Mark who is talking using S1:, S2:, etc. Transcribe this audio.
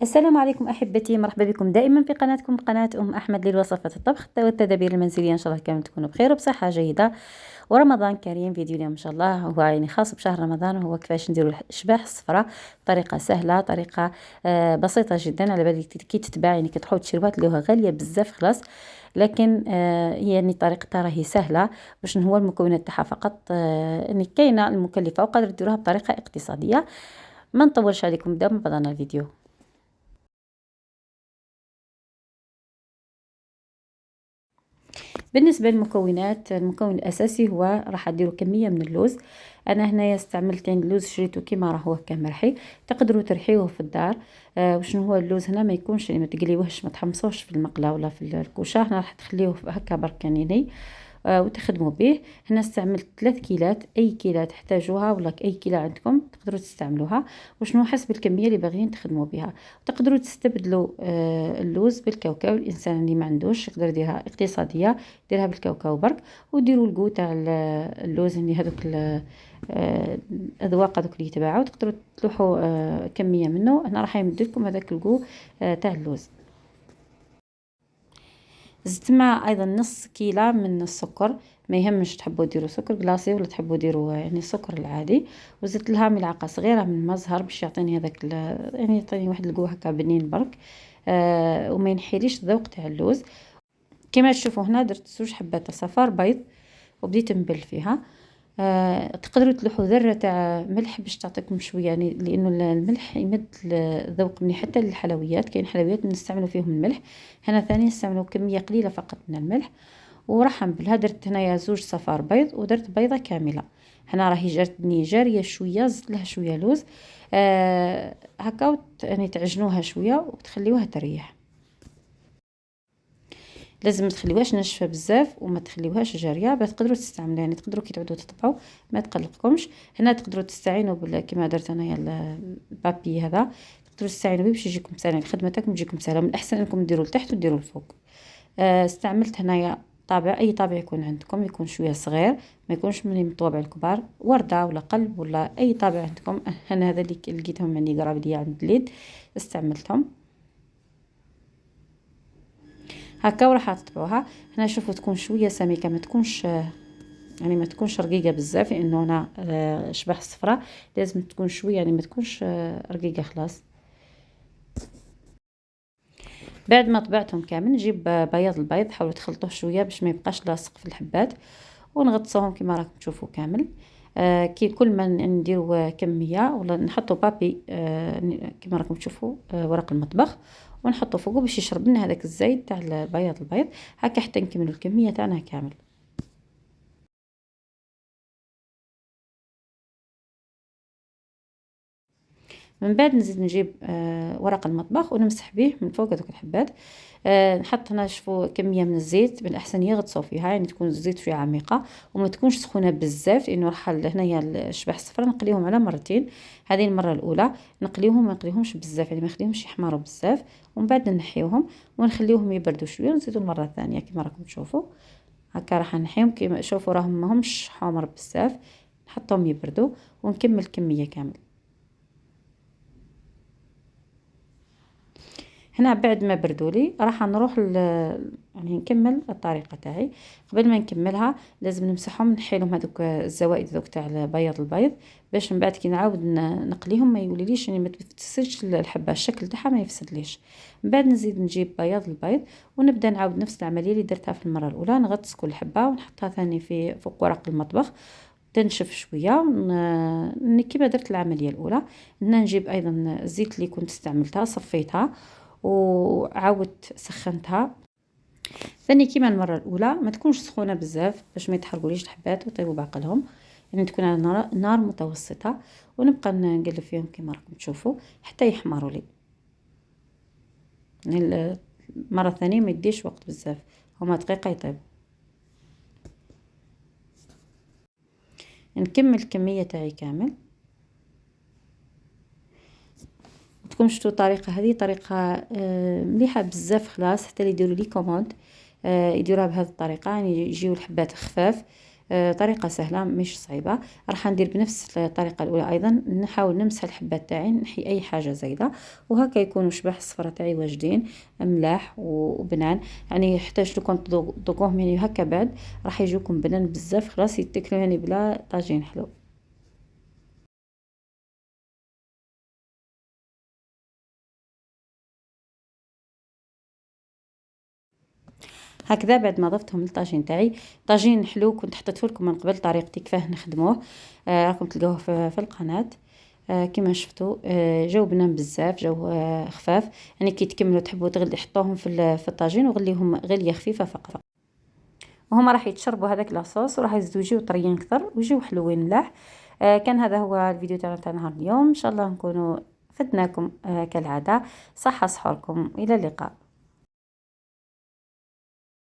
S1: السلام عليكم أحبتي، مرحبا بكم دائما في قناتكم قناة أحمد للوصفات الطبخ والتدابير المنزلية. إن شاء الله كامل تكونوا بخير وبصحة جيدة، ورمضان كريم. فيديو اليوم إن شاء الله هو يعني خاص بشهر رمضان، وهو كيفاش نديروا الأشباح الصفراء بطريقة سهلة، طريقة بسيطة جدا. على بالك كي تتباع يعني كي تروحوا تشريوها تلقوها غالية بزاف خلاص، لكن يعني طريقتها راهي سهلة. باش هو المكونات تاعها فقط يعني كاينة المكلفة، وقادر ديروها بطريقة اقتصادية. ما نطولش عليكم، نبداو من بعضنا الفيديو. بالنسبة للمكونات، المكون الأساسي هو راح نديرو كمية من اللوز. أنا هنايا استعملت يعني اللوز شريته كيما راه هو كمرحي، تقدروا ترحيوه في الدار. وشنو هو اللوز هنا ما يكونش يعني ما تقليوهش، ما تحمصوش في المقله ولا في الكوشه. هنا راح تخليوه هكا برك يعني ني وتخدموا به. هنا استعملت 3 كيلات، اي كيله تحتاجوها ولا اي كيله عندكم تقدروا تستعملوها، وشنو حسب الكميه اللي باغيين تخدموا بها. تقدروا تستبدلوا اللوز بالكاوكاو. الانسان اللي ما عندوش يقدر يديرها اقتصاديه، ديرها بالكاوكاو برك، وديروا الكو تاع اللوز اللي هذوك الاذواق هذوك اللي يتباعوا. تقدروا تلوحوا كميه منه. انا راح يمد لكم هذاك الكو تاع اللوز. زدت مع ايضا نص كيلة من السكر، ما يهمش تحبوا ديروا سكر كلاصي ولا تحبوا ديروا يعني السكر العادي. وزدت لها ملعقه صغيره من المزهر باش يعطيني هذاك يعني يعطيني واحد القوه هكا بنين برك. وما ينحيليش الذوق تاع اللوز. كما تشوفوا هنا درت 2 حبات صفار بيض، وبديت نبل فيها. تقدروا تلوحوا ذره تاع ملح باش تعطيكم شويه، يعني لانه الملح يمد الذوق مني حتى للحلويات. كاين حلويات نستعملوا فيهم الملح، هنا ثاني نستعملوا كميه قليله فقط من الملح. وراح نبلها. درت هنايا 2 صفار بيض، ودرت بيضه كامله. هنا راهي جاتني جاريه شويه، زدت لها شويه لوز هكا يعني تعجنوها شويه وتخليوها تريح. لازم ما تخليوهاش ناشفه بزاف وما تخليوهاش جاريه باش تقدروا تستعملوها. يعني تقدروا كي تعودوا تطبعوا ما تقلقكمش. هنا تقدروا تستعينوا كيما درت انايا البابي هذا، تقدروا تستعينوا به باش يجيكم سهل، يعني الخدمه تاعكم تجيكم سهله. من الاحسن انكم ديروا لتحت وديروا الفوق. استعملت هنايا طابع، اي طابع يكون عندكم، يكون شويه صغير، ما يكونش من الطوابع الكبار، ورده ولا قلب ولا اي طابع عندكم. انا هذا اللي لقيتهم يعني قراب ليا عند اليد استعملتهم هكا. وراح تطبعوها. هنا شوفوا تكون شويه سميكه، ما تكونش يعني ما تكونش رقيقه بزاف، لانه هنا شبح الصفراء لازم تكون شويه يعني ما تكونش رقيقه خلاص. بعد ما طبعتهم كامل نجيب بياض البيض، حاولوا تخلطوه شويه باش ما يبقاش لاصق في الحبات، ونغطسوهم كما راكم تشوفوا كامل. كي كل ما نديروا كميه ولا نحطوا بابي كما راكم تشوفوا ورق المطبخ، ونحطوا فوقه باش يشرب لنا هذاك الزيت تاع بياض البيض هكا حتى نكملوا الكميه تاعنا كامل. من بعد نزيد نجيب ورق المطبخ ونمسح به من فوق هذوك الحبات. نحط هنا شوفوا كميه من الزيت، من الاحسن يغطسوا فيها، يعني تكون الزيت شويه عميقه وما تكونش سخونه بزاف، لانه راح هنايا الشباح الصفراء نقليهم على مرتين. هذه المره الاولى نقليهم، ما نقليهمش بزاف يعني ما نخليهمش يحمروا بزاف، ومن بعد نحيوهم ونخليهم يبردوا شويه ونزيدوا المره الثانيه كما راكم تشوفوا هكا. راح نحيهم كيما شوفوا راهم ماهمش حمر بزاف، نحطهم يبردوا ونكمل كميه كامل. هنا بعد ما بردوا لي راح نروح يعني نكمل الطريقه تاعي. قبل ما نكملها لازم نمسحهم، نحيلهم هذوك الزوائد ذوك تاع بياض البيض، باش من بعد كي نعاود نقليهم ما يوليليش يعني ما تفسدش الحبه، الشكل تاعها ما يفسدليش. من بعد نزيد نجيب بياض البيض ونبدا نعاود نفس العمليه اللي درتها في المره الاولى. نغطس كل حبه ونحطها ثاني في فوق ورق المطبخ، تنشف شويه كيما درت العمليه الاولى. هنا نجيب ايضا الزيت اللي كنت استعملتها صفيتها وعاودت سخنتها ثاني كيما المره الاولى. ما تكونش سخونه بزاف باش ما يتحرقوليش الحبات ويطيبوا بعقلهم، يعني تكون على نار متوسطه، ونبقى نقلب فيهم كيما راكم تشوفوا حتى يحمروا لي. يعني المره الثانيه ما يديش وقت بزاف، هما دقيقه يطيبوا. نكمل الكميه تاعي كامل. تكون شفتوا الطريقه هذه طريقه مليحه بزاف خلاص، حتى اللي يديروا لي كوموند يديروها بهذه الطريقه، يعني يجيو الحبات خفاف طريقة سهلة مش صعيبة. راح ندير بنفس الطريقة الأولى أيضا، نحاول نمسح الحبات تاعي، نحي أي حاجة زايدة، وهكا يكونوا شباح الصفرة تاعي واجدين ملاح وبنان. يعني حتى لو كنت تذوقوهم يعني هكا بعد راح يجوكم بنان بزاف، خلاص يتكلوا يعني بلا طاجين حلو. هكذا بعد ما ضفتهم للطاجين تاعي، طاجين حلو كنت حطيته لكم من قبل طريقتي كيفاه نخدموه، راكم تلقاوه في القناة. كما شفتوا جاو بنان بزاف، جاو خفاف. يعني كي تكملوا تحبوا تغلي حطوهم في الطاجين وغليهم غليه خفيفه فقط، وهما راح يتشربوا هذاك لاصوص وراح يزيدوا يجيو طريين اكثر ويجيو حلوين ملاح. كان هذا هو الفيديو تاع نهار اليوم، ان شاء الله نكونوا فدناكم كالعاده. صحه صحوركم، الى اللقاء.